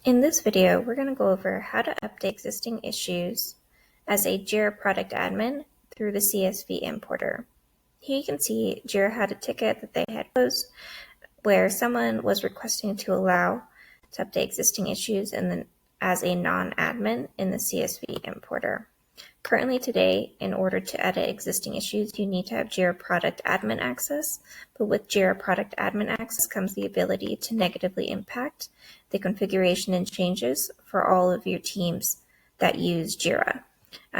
In this video, we're going to go over how to update existing issues as a Jira product admin through the CSV importer. Here you can see Jira had a ticket that they had closed where someone was requesting to allow to update existing issues and then as a non-admin in the CSV importer. Currently today, in order to edit existing issues, you need to have Jira Product Admin access, but with Jira Product Admin access comes the ability to negatively impact the configuration and changes for all of your teams that use Jira.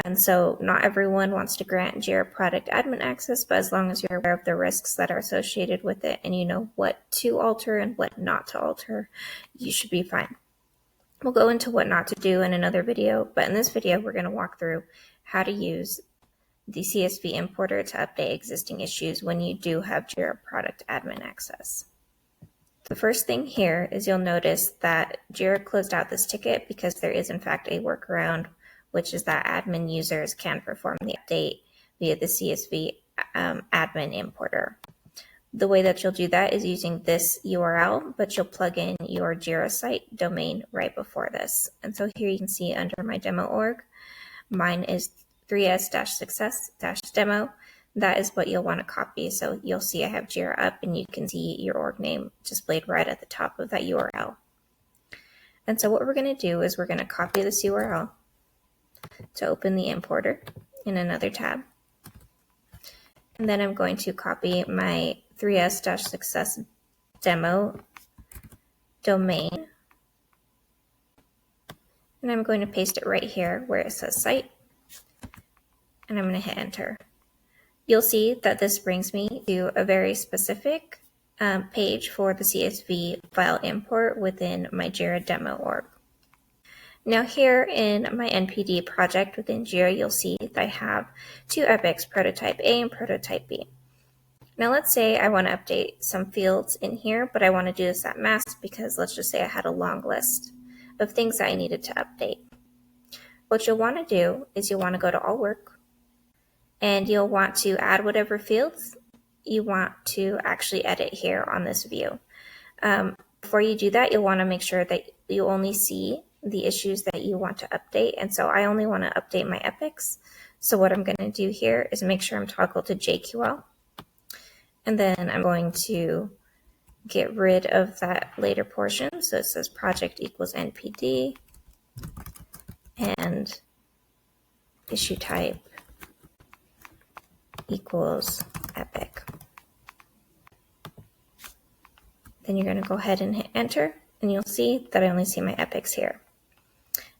And so not everyone wants to grant Jira Product Admin access, but as long as you're aware of the risks that are associated with it and you know what to alter and what not to alter, you should be fine. We'll go into what not to do in another video, but in this video, we're going to walk through how to use the CSV importer to update existing issues when you do have Jira Product Admin access. The first thing here is you'll notice that Jira closed out this ticket because there is in fact a workaround, which is that admin users can perform the update via the CSV admin importer. The way that you'll do that is using this URL, but you'll plug in your Jira site domain right before this. And so here you can see under my demo org, mine is 3s-success-demo. That is what you'll want to copy. So you'll see I have Jira up and you can see your org name displayed right at the top of that URL. And so what we're going to do is we're going to copy this URL to open the importer in another tab. And then I'm going to copy my 3s-success-demo domain. And I'm going to paste it right here where it says site. And I'm going to hit enter. You'll see that this brings me to a very specific page for the CSV file import within my Jira demo org. Now here in my NPD project within Jira, you'll see that I have two epics, prototype A and prototype B. Now let's say I want to update some fields in here, but I want to do this at mass because let's just say I had a long list of things that I needed to update. What you'll want to do is you'll want to go to all work and you'll want to add whatever fields you want to actually edit here on this view. Before you do that, you'll want to make sure that you only see the issues that you want to update. And so I only want to update my epics. So what I'm going to do here is make sure I'm toggled to JQL. And then I'm going to get rid of that later portion. So it says project equals NPD and issue type equals epic. Then you're going to go ahead and hit enter and you'll see that I only see my epics here.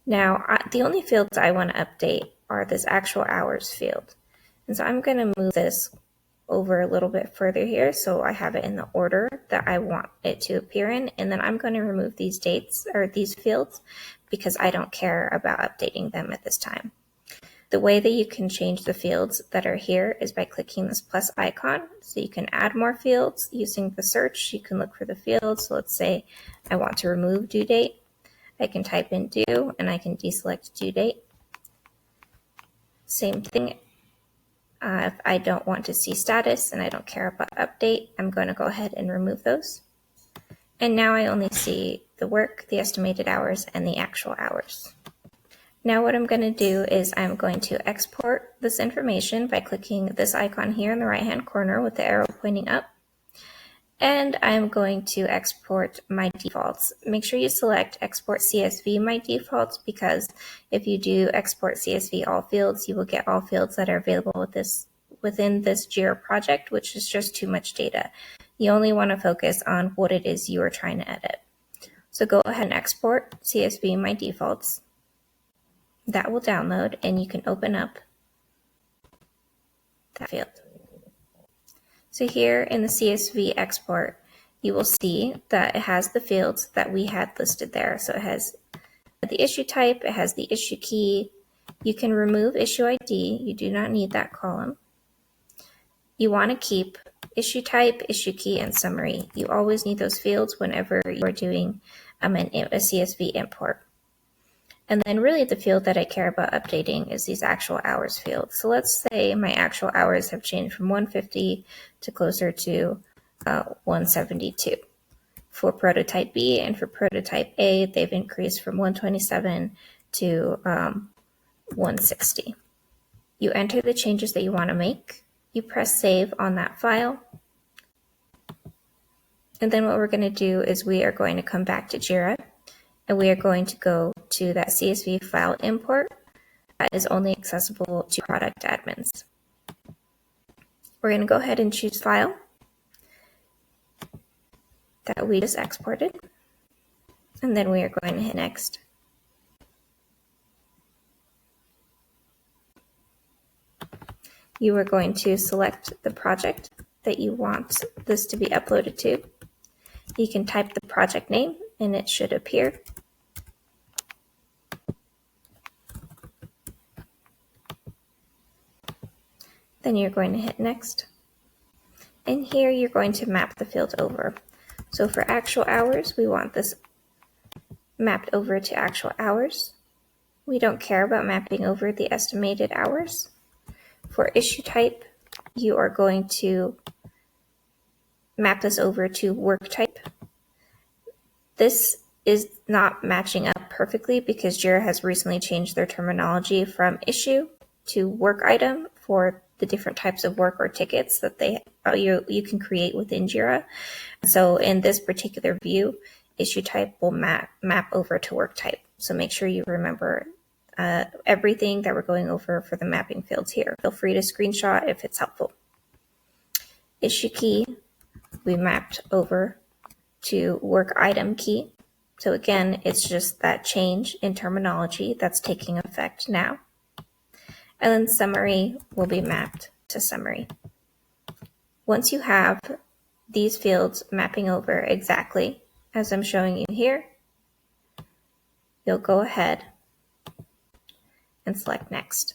Now, the only fields I want to update are this actual hours field. And so I'm going to move this over a little bit further here so I have it in the order that I want it to appear in. And then I'm going to remove these dates or these fields because I don't care about updating them at this time. The way that you can change the fields that are here is by clicking this plus icon. So you can add more fields using the search. You can look for the fields. So let's say I want to remove due date. I can type in due and I can deselect due date. Same thing. If I don't want to see status and I don't care about update, I'm going to go ahead and remove those. And now I only see the work, the estimated hours, and the actual hours. Now what I'm going to do is I'm going to export this information by clicking this icon here in the right-hand corner with the arrow pointing up. And I'm going to export my defaults. Make sure you select export CSV my defaults because if you do export CSV all fields, you will get all fields that are available within this Jira project, which is just too much data. You only want to focus on what it is you are trying to edit. So go ahead and export CSV my defaults. That will download and you can open up that field. So here in the CSV export, you will see that it has the fields that we had listed there. So it has the issue type, it has the issue key. You can remove issue ID. You do not need that column. You want to keep issue type, issue key, and summary. You always need those fields whenever you're doing a CSV import. And then really the field that I care about updating is these actual hours fields. So let's say my actual hours have changed from 150 to closer to 172. for prototype B, and for prototype A, they've increased from 127 to 160. You enter the changes that you want to make. You press save on that file. And then what we're going to do is we are going to come back to Jira, and we are going to go to that CSV file import that is only accessible to product admins. We're going to go ahead and choose file that we just exported, and then we are going to hit next. You are going to select the project that you want this to be uploaded to. You can type the project name and it should appear. Then you're going to hit next. And here you're going to map the field over. So for actual hours, we want this mapped over to actual hours. We don't care about mapping over the estimated hours. For issue type, you are going to map this over to work type. This is not matching up perfectly because Jira has recently changed their terminology from issue to work item for the different types of work or tickets that you can create within Jira. So in this particular view, issue type will map over to work type. So make sure you remember everything that we're going over for the mapping fields here. Feel free to screenshot if it's helpful. Issue key, we mapped over to work item key. So again, it's just that change in terminology that's taking effect now. And then summary will be mapped to summary. Once you have these fields mapping over exactly as I'm showing you here, you'll go ahead and select next.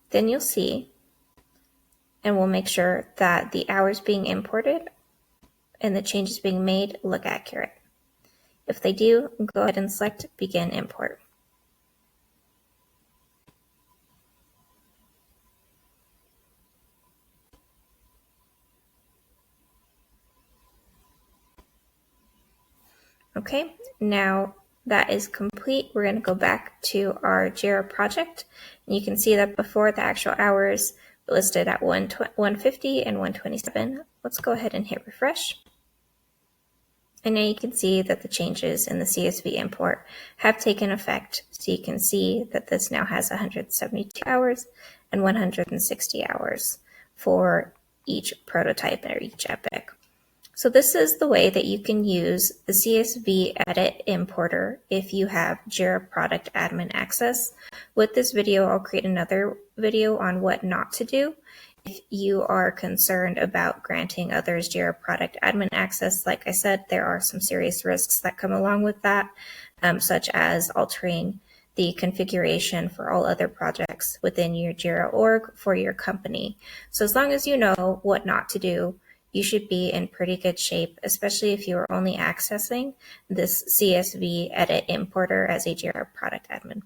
Then you'll see, and we'll make sure that the hours being imported and the changes being made look accurate. If they do, go ahead and select Begin Import. Okay, now that is complete. We're going to go back to our Jira project. And you can see that before the actual hours were listed at 150 and 127. Let's go ahead and hit refresh. And now you can see that the changes in the CSV import have taken effect. So you can see that this now has 172 hours and 160 hours for each prototype or each epic. So this is the way that you can use the CSV edit importer if you have Jira product admin access. With this video, I'll create another video on what not to do if you are concerned about granting others Jira product admin access. Like I said, there are some serious risks that come along with that, such as altering the configuration for all other projects within your Jira org for your company. So as long as you know what not to do, you should be in pretty good shape, especially if you are only accessing this CSV edit importer as a Jira product admin.